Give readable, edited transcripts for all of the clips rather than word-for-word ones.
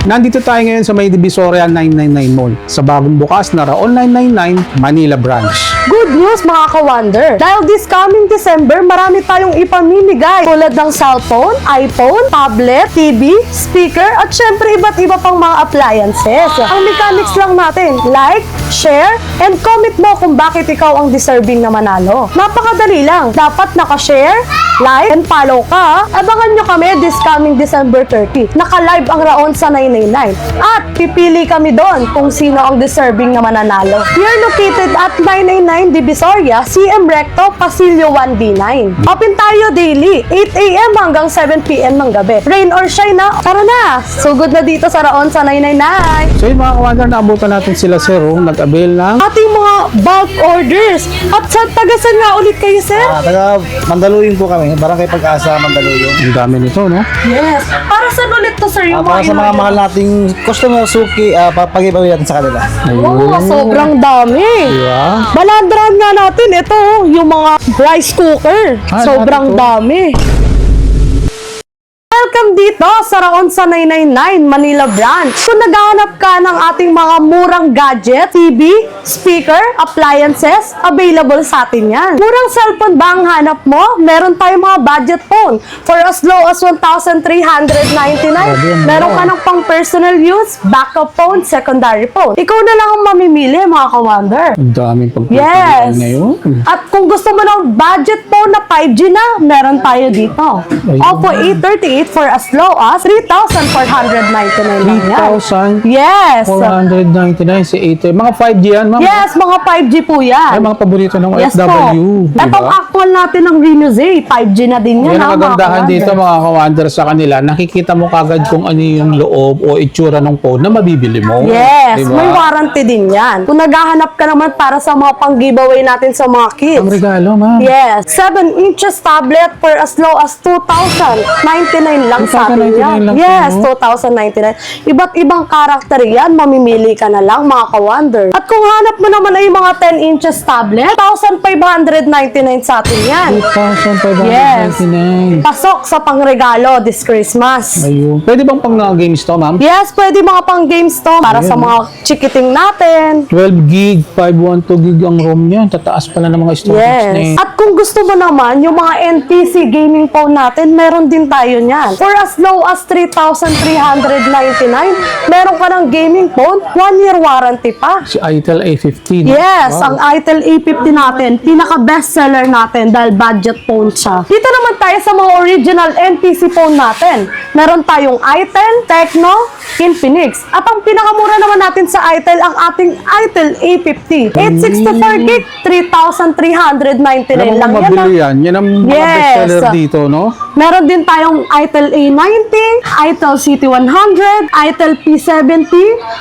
Nandito tayo ngayon sa May Divisoria 999 Mall sa bagong bukas na Raon 999 Manila branch. Good news mga ka-wonder! Dahil this coming December, marami tayong ipamimigay tulad ng cellphone, iPhone, tablet, TV, speaker, at syempre iba't iba pang mga appliances. Ang mechanics lang natin, like, share, and comment mo kung bakit ikaw ang deserving na manalo. Napakadali lang. Dapat naka-share, like, and follow ka. Abangan nyo kami this coming December 30. Naka-live ang Raon sa 999. At pipili kami doon kung sino ang deserving na mananalo. We are located at 999 Divisoria, CM Recto, Pasilio 1B9. Open tayo daily, 8 AM hanggang 7 PM ng gabi. Rain or shine na, tara na! Sugod na dito sa Raon sa 999. So yun mga ka-wonder, naabutan natin sila sir, nag-avail ng Ating mga bulk orders. At sa tagasan nga ulit kayo, sir? Taga Mandaluyong po kami, Barangay Pag-asa, Mandaluyong. ang dami nito, no? Yes. Para saan ulit to, sir? Yung Para sa mga mahal nating customer, suki, papag-giveaway natin sa kanila. Oo, sobrang dami. Diba? Balandrahan nga natin. Ito, yung mga rice cooker. Sobrang dami. Welcome dito sa Raon sa 999 Manila branch. Kung naghahanap ka ng ating mga murang gadget, TV, speaker, appliances, available sa atin yan. Murang cellphone ba ang hanap mo? Meron tayong mga budget phone for as low as 1,399. Meron ka ng pang personal use, backup phone, secondary phone. Ikaw na lang ang mamimili mga ka-wonder. Ang daming Yes. pagpapilian ngayon. At kung gusto mo ng budget phone na 5G na, meron tayo dito. Ayun. Oppo A38 for as low as 3,499 lang yan. 3,499 Yes. si 8. Mga 5G yan, ma'am. Yes, mga 5G po Ay, yan. mga paborito ng Yes po. OFW. Itong actual natin ng Reno Z, 5G na din yan. Yan ang mga kagandahan ka-wonder. dito mga ka-wonder sa kanila. Nakikita mo kagad kung ano yung loob o itsura ng phone na mabibili mo. Yes, Diba? may warranty din yan. Kung naghahanap ka naman para sa mga pang-giveaway natin sa mga kids. Ang regalo, ma'am. Yes, 7 inches tablet for as low as 2,099 lang sa atin 2,099 yan. lang po, Yes, no? 2,099. Iba't ibang karakter yan, mamimili ka na lang mga ka-wonder. At kung hanap mo naman ay mga 10 inches tablet, 1,599 sa atin yan. 2,599. Pasok sa pangregalo this Christmas. Ayun. Pwede bang pang games to, ma'am? Yes, pwede mga pang games to para sa mga chikiting natin. 12 gig, 512 gig ang ROM niya. Tataas pala ng mga storage Yes. na At kung gusto mo naman, yung mga NPC gaming phone natin, meron din tayo niyan. For as low as 3,399, meron ka ng gaming phone, 1-year warranty pa. Si Itel A15. Yes, Wow. ang Itel A50 natin, pinaka-bestseller natin dahil budget phone siya. Dito naman tayo sa mga original NPC phone natin. Meron tayong Itel, Tecno, Infinix. At ang pinakamura naman natin sa Itel, ang ating Itel A50. 864 gig, 3,399 Alam mo lang kung yan. mabili yan. Yan ang mga Yes. bestseller dito, no? Meron din tayong Itel A90, Itel CT100, Itel P70,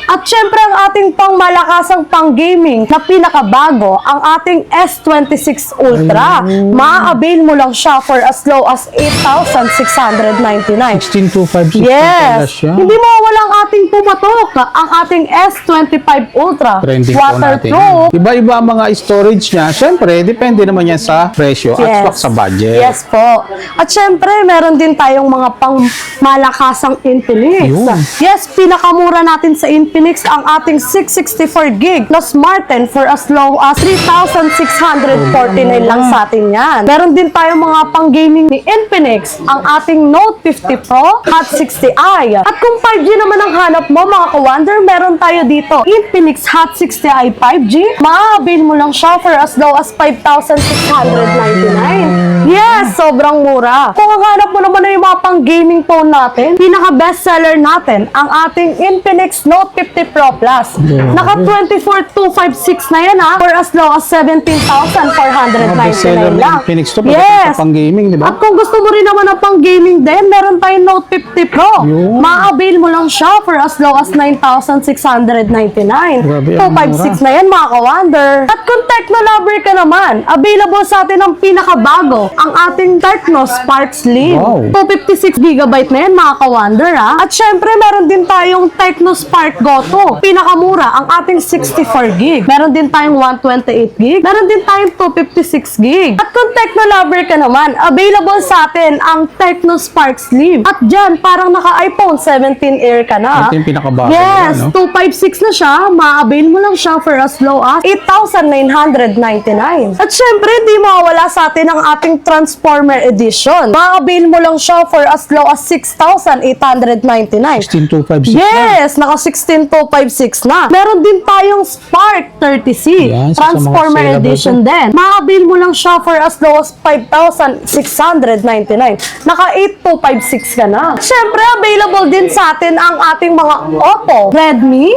at syempre ang ating pangmalakasang pang-gaming na pinakabago, ang ating S26 Ultra. Ma-avail mo lang siya for as low as 8,699. 16256 pala Yes! siya. Hindi mo walang ating pumatok, ang ating S25 Ultra. Trending po natin. Waterproof. yan. Iba-iba ang mga storage niya. Siyempre, depende naman yan sa presyo at swak sa budget. Yes po. At syempre, meron din tayong mga pang malakasang Infinix. Yun. Yes, pinakamura natin sa Infinix ang ating 664 gig na Smart 10 for as low as 3,649 lang sa atin yan. Meron din tayong mga pang gaming ni Infinix, ang ating Note 50 Pro Hot 60i. At kung 5G naman ang hanap mo mga ka-wonder, meron tayo dito Infinix Hot 60i 5G. Ma-avail mo lang siya for as low as 5,699. Yes, sobrang mura. Kung ang hanap mo naman ay yung mga pang gaming phone natin, pinaka-bestseller natin, ang ating Infinix Note 50 Pro Plus. Naka 24,256 na yan ha, for as low as 17,499 bestseller ng lang. Infinix to, Yes. pang gaming, di ba? At kung gusto mo rin naman ng pang gaming din, meron tayong Note 50 Pro. Yun. Ma-avail mo lang siya for as low as 9,699. Grabe, ang 256 na yan mga ka-wonder. At kung techno lover ka naman, available sa atin ang pinakabago, ang ating Tecno Spark Slim. Wow. 256 GB na yan, mga ka-wonder, ha? At syempre, meron din tayong Tecno Spark Go 2. Pinakamura, ang ating 64GB. Meron din tayong 128GB. Meron din tayong 256GB. At kung Tecno lover ka naman, available sa atin ang Tecno Spark Slim. At dyan, parang naka-iPhone 17 Air ka na. Ito yung pinakabago Yes, nila, no? 256 na siya. Ma-avail mo lang siya for as low as 8,999. At syempre, di mawawala sa atin ang ating Transformer Edition. Ma-avail mo lang siya for as low as 6,899. 16256 Yes, naka 16256 na. Meron din tayong Spark 30C. Yan, sa Transformer mga saleable Edition din. Ma-avail mo lang siya for as low as 5,699. Naka 8256 ka na. Syempre, available din sa atin ang ating mga Oppo, Redmi,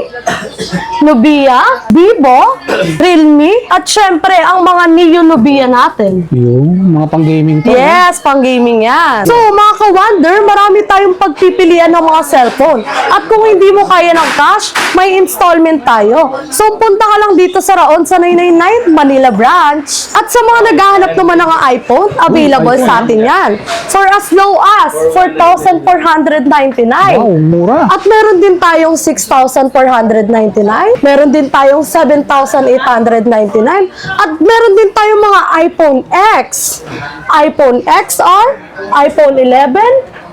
Nubia, Vivo, Realme, at syempre, ang mga Neo Nubia natin. Yung mga pang-gaming to. Yes, pang gaming yan. So, mga ka-wonder, marami tayong pagpipilian ng mga cellphone. At kung hindi mo kaya ng cash, may installment tayo. So, punta ka lang dito sa Raon sa 999 Manila Branch. At sa mga naghahanap naman ng iPhone, available sa atin yan. For as low as 4,499. Wow, mura. At meron din tayong 6,499. Meron din tayong 7,899. At meron din tayong mga iPhone X, iPhone XR, iPhone 11,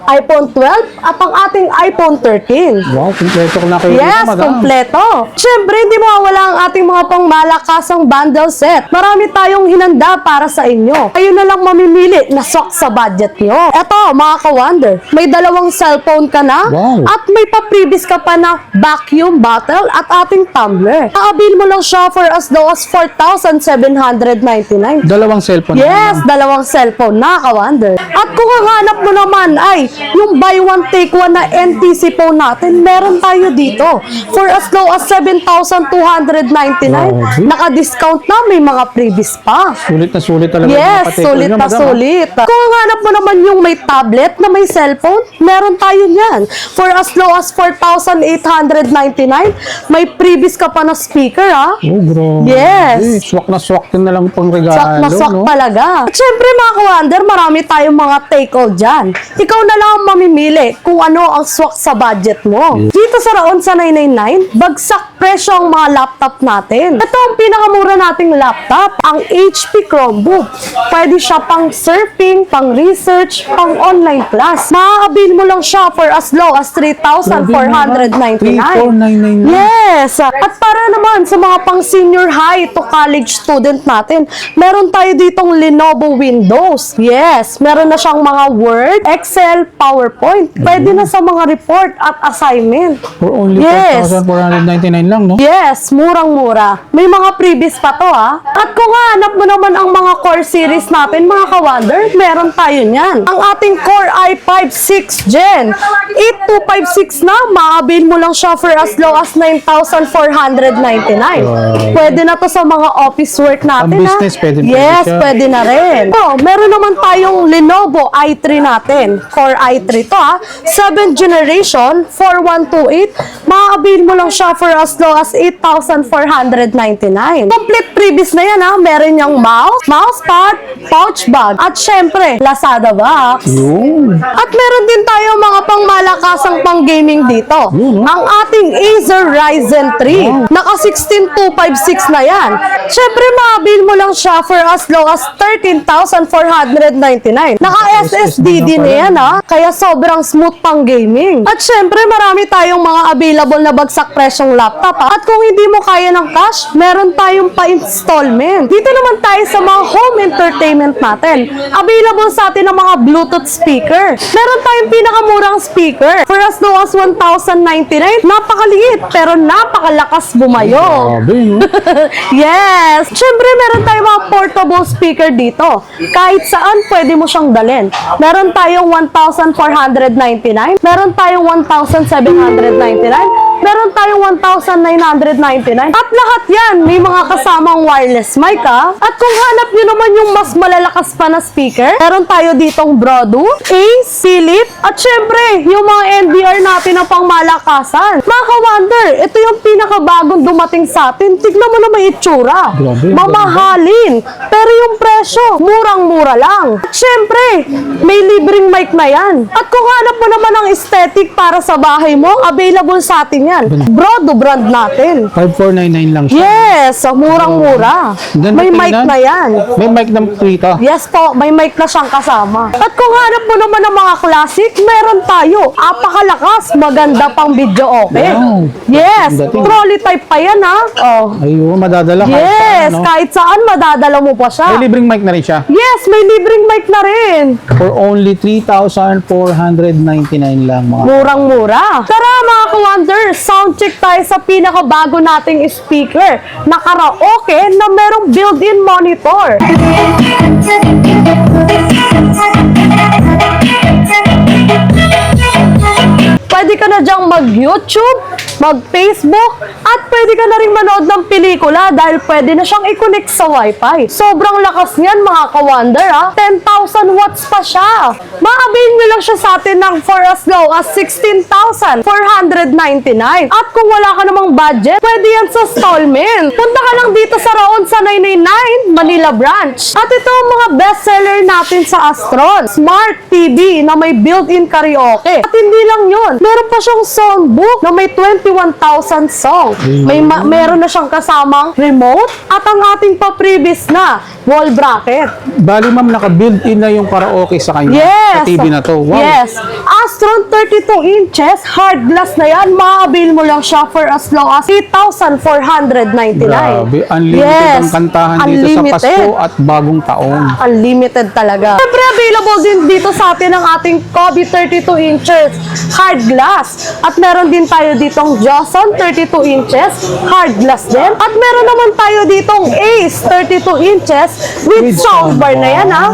iPhone 12, at ang ating iPhone 13. Wow, kompleto ko na kayo. Yes, madam. kompleto. Siyempre, hindi mawawala ang ating mga pangmalakasang bundle set. Marami tayong hinanda para sa inyo. Kayo na lang mamimili na swak sa budget nyo. Eto, mga ka-wonder, may dalawang cellphone ka na Wow. at may pa-previous ka pa na vacuum bottle at ating tumbler. Aabil mo lang siya for as low as 4,799. Dalawang cellphone. Yes, dalawang cellphone na, ka-wonder. At kung ang hanap mo naman ay yung buy one take one na NTC phone natin, meron tayo dito for as low as 7,299. Grabe. Naka-discount na, may mga freebies pa. Sulit na sulit talaga. Yes, yung sulit nyo, na madam, sulit. Kung ang hanap mo naman yung may tablet na may cellphone, meron tayo niyan. For as low as 4,899, may freebies ka pa na speaker, ha? Oh, grabe. Yes. Swak na swak din na lang pang regalo. Swak na swak no? talaga. At syempre, mga ka-wonder, marami tayong mga take-out dyan. Ikaw na lang ang mamimili kung ano ang swak sa budget mo. Dito sa Raon sa 999, bagsak presyo ang mga laptop natin. Ito ang pinakamura nating laptop, ang HP Chromebook. Pwede siya pang surfing, pang research, pang online class. Maa-avail mo lang siya for as low as 3,499. 3,499. Yes! At para naman sa mga pang senior high to college student natin, meron tayo ditong Lenovo Windows. Yes, meron na siyang mga Word, Excel, PowerPoint. Pwede na sa mga report at assignment. For only Yes. 4,499 lang, no? Yes, murang-mura. May mga freebies pa to, ha? At kung hanap mo naman ang mga core series natin, mga ka-wonder, meron tayo niyan. Ang ating Core i5 6th Gen. 8256 na, ma-avail mo lang siya for as low as 9,499. Pwede na to sa mga office work natin, Ang ha? business, pwede Yes, siya. pwede na rin. So, meron naman tayong Lenovo i3 natin. Core i3 to, ha? 7th generation, 4128. Ma-avail mo lang siya for as low as 8,499. Complete previous na yan, ha? Meron niyang mouse, mousepad, pouch bag, at syempre, Lazada box. Yun. At meron din tayo mga pangmalakasang pang-gaming dito. Ang ating Acer Ryzen 3. Naka 16256 na yan. Syempre, ma-avail mo lang siya for as low as 13,499. Naka SSD din na yan, ha? Kaya sobrang smooth pang-gaming. At syempre, marami tayong mga available na bagsak presyong laptop, ha? At kung hindi mo kaya ng cash, meron tayong pa-installment. Dito naman tayo sa mga home entertainment natin. Available sa atin ang mga Bluetooth speaker. Meron tayong pinakamurang speaker. For as low as 1,099. Napakaliit, pero napakalakas bumayo. Grabe, no? Yes! Syempre, meron tayong mga portable speaker dito. Kahit saan, pwede mo siyang dalhin. Meron tayong 1,499. Meron tayong 1,799. meron tayong 1,999. At lahat yan, may mga kasamang wireless mic At kung hanap nyo naman yung mas malalakas pa na speaker, meron tayo ditong Bluetooth, Ace, Philip, at syempre, yung mga NDR natin na pang malakasan. Mga ka-wonder, ito yung pinakabagong dumating sa atin. Tignan mo na may itsura. Grabe, Mamahalin. Pero yung presyo, murang-mura lang. At syempre, may libreng mic na yan. At kung hanap mo naman ng aesthetic para sa bahay mo, available sa atin yan. Brodo brand natin. 5499 lang siya. Yes, murang-mura. Ganda May mic tingnan. na yan. May mic na dito. Yes po, may mic na siyang kasama. At kung hanap mo naman ng mga classic, meron tayo. Apakalakas, maganda pang video okay. Wow. Yes, Dating. trolley type pa yan ha. Oh. Ayun, madadala kahit Yes, saan, no? kahit saan madadala mo pa siya. May libreng mic na rin siya. Yes, may libreng mic na rin. For only 3,499 lang mga. Murang-mura. Tara mga ka-wonder, sound check tayo sa pinakabago nating speaker na karaoke na merong built-in monitor. Pwede ka na dyang mag-YouTube, mag-Facebook, at pwede ka na rin manood ng pelikula dahil pwede na siyang i-connect sa Wi-Fi. Sobrang lakas niyan mga ka-wonder ha. 10,000 watts pa siya. Ma-avail nyo lang siya sa atin ng for as low as 16,499. At kung wala ka namang budget, pwede yan sa installment. Punta ka lang dito sa Raon sa 999 Manila Branch. At ito ang mga bestseller natin sa Astron. Smart TV na may built-in karaoke. At hindi lang yun. Meron pa siyang songbook na may 21,000 songs. Meron na siyang kasamang remote at ang ating pa-previous na wall bracket. Bali ma'am, naka-built-in na yung karaoke sa kanya. Yes! Sa TV na to. Wow. Yes! Astron 32 inches, hard glass na yan. Ma-avail mo lang siya for as low as 8,499. Grabe. Unlimited ang kantahan dito sa Pasko at bagong taon. Unlimited talaga. Siyempre, available din dito sa atin ang ating Kobe 32 inches hard glass. At meron din tayo ditong Johnson 32 inches hard glass din. At meron naman tayo ditong Ace 32 inches with soundbar na yan ha.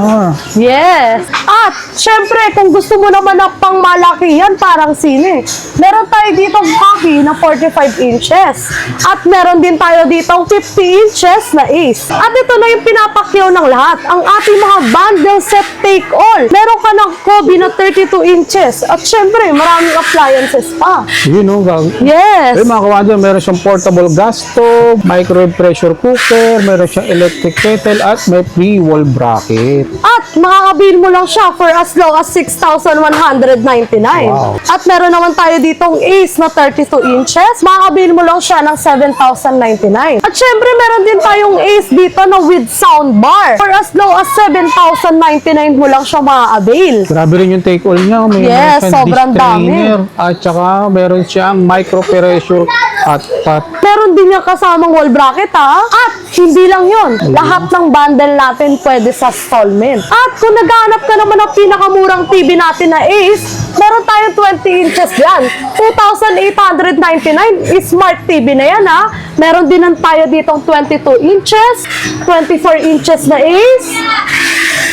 Yes. At syempre, kung gusto mo naman na pang malakihan parang sine, meron tayo ditong Kobe na 45 inches. At meron din tayo ditong 50 inches na Ace. At ito na yung pinapakyaw ng lahat. Ang ating mga bundle set take all. Meron ka ng Kobe na 32 inches. At syempre, maraming appliances pa. Yun o. Yes. Eh mga kawadyo, meron siyang portable gas stove, microwave pressure cooker, meron siyang electric kettle at may free wall bracket. At makakabil mo lang siya for as low as 6,199. Wow. At meron naman tayo ditong Ace na 32 inches. Makakabil mo lang siya ng 7,099. At syempre, meron din tayong Ace dito na with soundbar. For as low as 7,099 mo lang siya makakabil. Grabe rin yung take all niya. May Yes, meron siyang sobrang dish trainer. dami. At saka meron siyang micro pressure at pat. Meron din yung kasamang wall bracket ha. At hindi lang yun. Lahat ng bundle natin pwede sa installment. At kung naghahanap ka naman ng pinakamurang TV natin na Ace, meron tayong 20 inches yan. 2,899 smart TV na yan ha. Meron din tayo ditong 22 inches, 24 inches na Ace,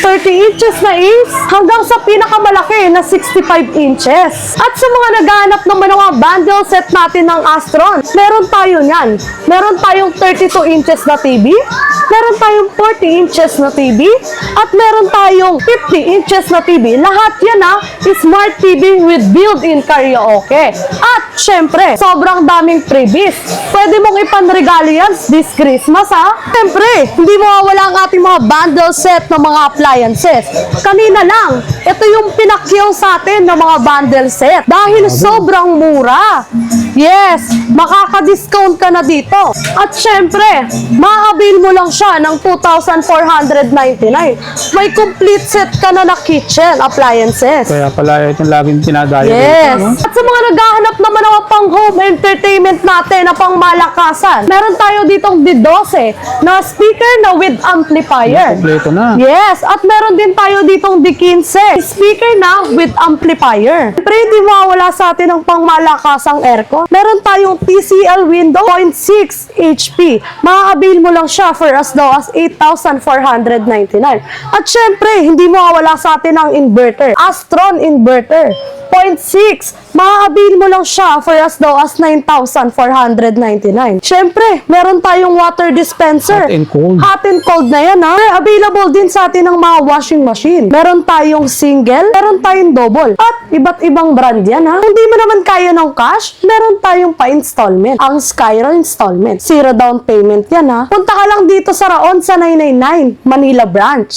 30 inches na Ace, hanggang sa pinakamalaki na 65 inches. At sa mga naghahanap naman ng mga bundle set natin ng Astron, meron tayo niyan. Meron tayong 32 inches na TV, meron tayong 40 inches na TV, at meron tayong 50 inches na TV. Lahat yan ha, smart TV with built-in karaoke. At syempre, sobrang daming freebies. Pwede mong ipanregalo yan this Christmas ha. Syempre, hindi mawawala ang ating mga bundle set ng mga appliances. Kanina lang, ito yung pinakyaw sa atin ng mga bundle set. Dahil sobrang mura. Yes, makaka-discount ka na dito. At syempre, ma-avail mo lang siya ng 2,499. May complete set ka na na kitchen appliances. Kaya pala itong laging tinadayo Yes. dito. No? At sa mga naghahanap naman ng pang home entertainment natin na pang malakasan, meron tayo ditong D12 na speaker na with amplifier. Kompleto na. Yes, at meron din tayo ditong D15 speaker na with amplifier. Siyempre, hindi mawawala sa atin ang pangmalakasang aircon. Meron tayong TCL window 0.6 HP. Makakabil mo lang siya for as low as 8,499. At syempre, hindi mawawala sa atin ang inverter. Astron inverter. 2.6. Maaabili mo lang siya for as low as 9,499. Syempre, meron tayong water dispenser. Hot and cold. Hot and cold na yan, ha? Available din sa atin ng mga washing machine. Meron tayong single, meron tayong double. At iba't ibang brand yan, ha? Kung di mo naman kaya ng cash, meron tayong pa-installment. Ang Skyro Installment. Zero down payment yan, ha? Punta ka lang dito sa Raon sa 999, Manila Branch.